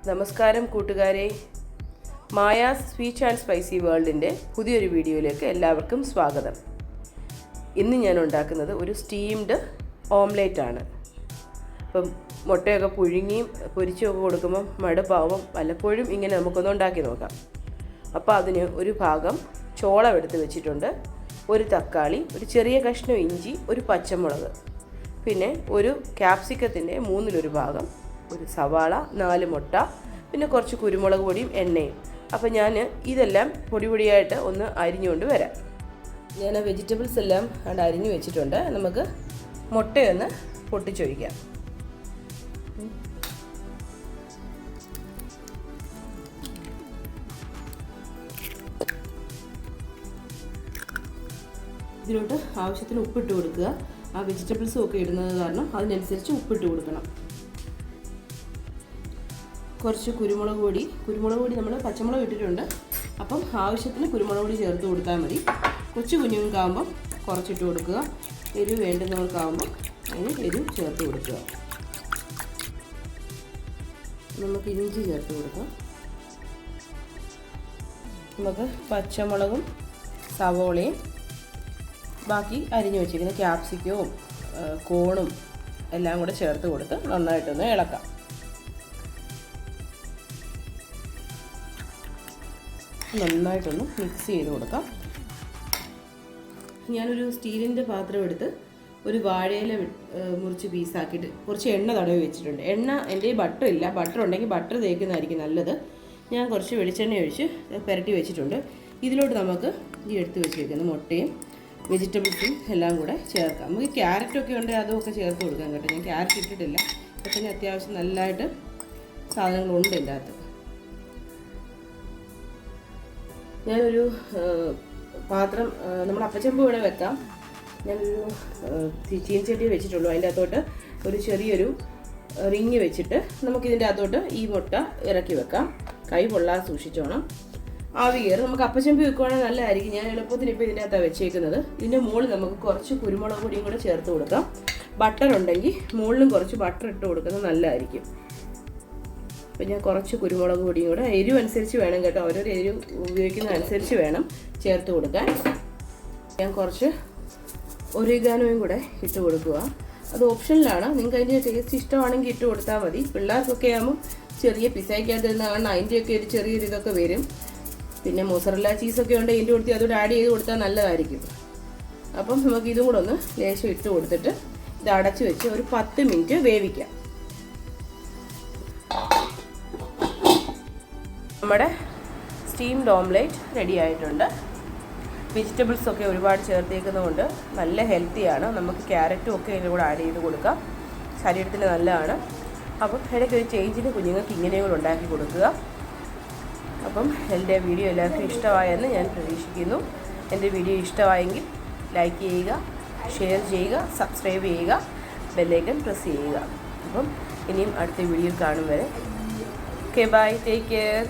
നമസ്കാരം കൂട്ടുകാരെ, Maya's sweet and spicy വേൾഡിൻ്റെ പുതിയൊരു വീഡിയോയിലേക്ക് എല്ലാവർക്കും സ്വാഗതം. ഇന്ന് ഞാൻ ഉണ്ടാക്കുന്നത് ഒരു സ്റ്റീംഡ് ഓംലേറ്റ് ആണ്. ഇപ്പം മുട്ടയൊക്കെ പുഴുങ്ങിയും പൊരിച്ചുമൊക്കെ കൊടുക്കുമ്പം മടുപ്പാവും. വല്ലപ്പോഴും ഇങ്ങനെ നമുക്കൊന്ന് ഉണ്ടാക്കി നോക്കാം. അപ്പോൾ അതിന് ഒരു ഭാഗം ചോളം എടുത്ത് വെച്ചിട്ടുണ്ട്, ഒരു തക്കാളി, ഒരു ചെറിയ കഷ്ണം ഇഞ്ചി, ഒരു പച്ചമുളക്, പിന്നെ ഒരു ക്യാപ്സിക്കത്തിൻ്റെ മൂന്നിലൊരു ഭാഗം, ഒരു സവാള, 4 മുട്ട, പിന്നെ കുറച്ച് കുരുമുളക് പൊടിയും എണ്ണയും. അപ്പോൾ ഞാൻ ഇതെല്ലാം പൊടിയായിട്ട് ഒന്ന് അരിഞ്ഞുകൊണ്ട് വരാം. ഞാൻ വെജിറ്റബിൾസ് എല്ലാം അവിടെ അരിഞ്ഞു വെച്ചിട്ടുണ്ട്. നമുക്ക് മുട്ടയൊന്ന് പൊട്ടിച്ചൊഴിക്കാം. ഇതിലോട്ട് ആവശ്യത്തിന് ഉപ്പിട്ട് കൊടുക്കുക. ആ വെജിറ്റബിൾസും ഒക്കെ ഇടുന്നത് കാരണം അതിനനുസരിച്ച് ഉപ്പിട്ട് കൊടുക്കണം. കുറച്ച് കുരുമുളക് പൊടി നമ്മൾ പച്ചമുളക് ഇട്ടിട്ടുണ്ട്, അപ്പം ആവശ്യത്തിന് കുരുമുളക് പൊടി ചേർത്ത് കൊടുത്താൽ മതി. കൊച്ചു കുഞ്ഞുങ്ങൾക്കാകുമ്പം കുറച്ചിട്ട് കൊടുക്കുക. എരിവ് വേണ്ടുന്നവർക്കാകുമ്പോൾ അതിന് എരിവ് ചേർത്ത് കൊടുക്കുക. നമുക്ക് ഇഞ്ചി ചേർത്ത് കൊടുക്കാം. നമുക്ക് പച്ചമുളകും സവോളയും ബാക്കി അരിഞ്ഞു വെച്ചിരിക്കുന്ന ക്യാപ്സിക്കവും കോണും എല്ലാം കൂടെ ചേർത്ത് കൊടുത്ത് നന്നായിട്ടൊന്ന് ഇളക്കാം. നന്നായിട്ടൊന്ന് മിക്സ് ചെയ്ത് കൊടുക്കാം. ഞാനൊരു സ്റ്റീലിൻ്റെ പാത്രം എടുത്ത് ഒരു വാഴയില മുറിച്ച് പീസാക്കിയിട്ട് കുറച്ച് എണ്ണ തടവി വെച്ചിട്ടുണ്ട്. എണ്ണ എൻ്റെ ബട്ടർ ഇല്ല, ബട്ടർ ഉണ്ടെങ്കിൽ ബട്ടർ തേക്കുന്നതായിരിക്കും നല്ലത്. ഞാൻ കുറച്ച് വെളിച്ചെണ്ണ ഒഴിച്ച് പുരട്ടി വെച്ചിട്ടുണ്ട്. ഇതിലോട്ട് നമുക്ക് ഈ എടുത്ത് വെച്ചിരിക്കുന്ന മുട്ടയും വെജിറ്റബിൾസും എല്ലാം കൂടെ ചേർക്കാം. നമുക്ക് ക്യാരറ്റൊക്കെ ഉണ്ടെങ്കിൽ അതുമൊക്കെ ചേർത്ത് കൊടുക്കാം കേട്ടോ. ഞാൻ ക്യാരറ്റ് ഇട്ടിട്ടില്ല, പക്ഷേ അത്യാവശ്യം നല്ലതായിട്ട് സാധനങ്ങളുണ്ട് ഇതിൻ്റെ അകത്ത്. ഞാനൊരു പാത്രം, നമ്മൾ അപ്പച്ചമ്പ് വേണേൽ വെക്കാം. ഞാനൊരു ചീനച്ചട്ടി വെച്ചിട്ടുള്ളൂ. അതിൻ്റെ അകത്തോട്ട് ഒരു ചെറിയൊരു റിങ് വെച്ചിട്ട് നമുക്കിതിൻ്റെ അകത്തോട്ട് ഈ മുട്ട ഇറക്കി വെക്കാം. കൈ പൊള്ളാതെ സൂക്ഷിച്ചോണം. ആവി കയറി നമുക്ക് അപ്പച്ചമ്പി വെക്കുവാണെങ്കിൽ നല്ലതായിരിക്കും. ഞാൻ എളുപ്പത്തിന് ഇപ്പോൾ ഇതിൻ്റെ അകത്താണ് വെച്ചേക്കുന്നത്. ഇതിൻ്റെ മുകളിൽ നമുക്ക് കുറച്ച് കുരുമുളക് പൊടിയും കൂടെ ചേർത്ത് കൊടുക്കാം. ബട്ടർ ഉണ്ടെങ്കിൽ മുകളിലും കുറച്ച് ബട്ടർ ഇട്ട് കൊടുക്കുന്നത് നല്ലതായിരിക്കും. അപ്പോൾ ഞാൻ കുറച്ച് കുരുമുളക് പൊടിയും കൂടെ എരിവ് അനുസരിച്ച് വേണം കേട്ടോ, ഓരോരോ എരിവ് ഉപയോഗിക്കുന്നതനുസരിച്ച് വേണം ചേർത്ത് കൊടുക്കാൻ. ഞാൻ കുറച്ച് ഒറിഗാനോയും കൂടെ ഇട്ട് കൊടുക്കുക. അത് ഓപ്ഷനിലാണ്, നിങ്ങൾക്ക് അതിൻ്റെ ടേസ്റ്റ് ഇഷ്ടമാണെങ്കിൽ ഇട്ട് കൊടുത്താൽ മതി. പിള്ളേർക്കൊക്കെ ആകുമ്പോൾ ചെറിയ പിസയ്ക്കകത്ത് നിന്ന് കാണാൻ അതിൻ്റെയൊക്കെ ഒരു ചെറിയൊരു ഇതൊക്കെ വരും. പിന്നെ മൊസറല്ല ചീസൊക്കെ ഉണ്ട്, ഇതിൻ്റെ കൊടുത്ത് അതോടെ ആഡ് ചെയ്ത് കൊടുത്താൽ നല്ലതായിരിക്കും. അപ്പം നമുക്ക് ഇതും കൂടെ ഒന്ന് ലേശം ഇട്ട് കൊടുത്തിട്ട് ഇത് അടച്ച് വെച്ച് ഒരു 10 മിനിറ്റ് വേവിക്കാം. നമ്മുടെ സ്റ്റീംഡ് ഓംലേറ്റ് റെഡി ആയിട്ടുണ്ട്. വെജിറ്റബിൾസൊക്കെ ഒരുപാട് ചേർത്തേക്കുന്നതുകൊണ്ട് നല്ല ഹെൽത്തിയാണ്. നമുക്ക് ക്യാരറ്റും ഒക്കെ ഇതിൻ്റെ കൂടെ ആഡ് ചെയ്ത് കൊടുക്കാം, ശരീരത്തിന് നല്ലതാണ്. അപ്പം ഇടയ്ക്ക് ഒരു ചേഞ്ചിന് കുഞ്ഞുങ്ങൾക്ക് ഇങ്ങനെയും കൂടെ ഉണ്ടാക്കി കൊടുക്കുക. അപ്പം എൻ്റെ വീഡിയോ എല്ലാവർക്കും ഇഷ്ടമായെന്ന് ഞാൻ പ്രതീക്ഷിക്കുന്നു. എൻ്റെ വീഡിയോ ഇഷ്ടമായെങ്കിൽ ലൈക്ക് ചെയ്യുക, ഷെയർ ചെയ്യുക, സബ്സ്ക്രൈബ് ചെയ്യുക, ബെല്ലൈക്കൺ പ്രസ് ചെയ്യുക. അപ്പം ഇനിയും അടുത്ത വീഡിയോയിൽ കാണും വരെ. Okay, bye, take care.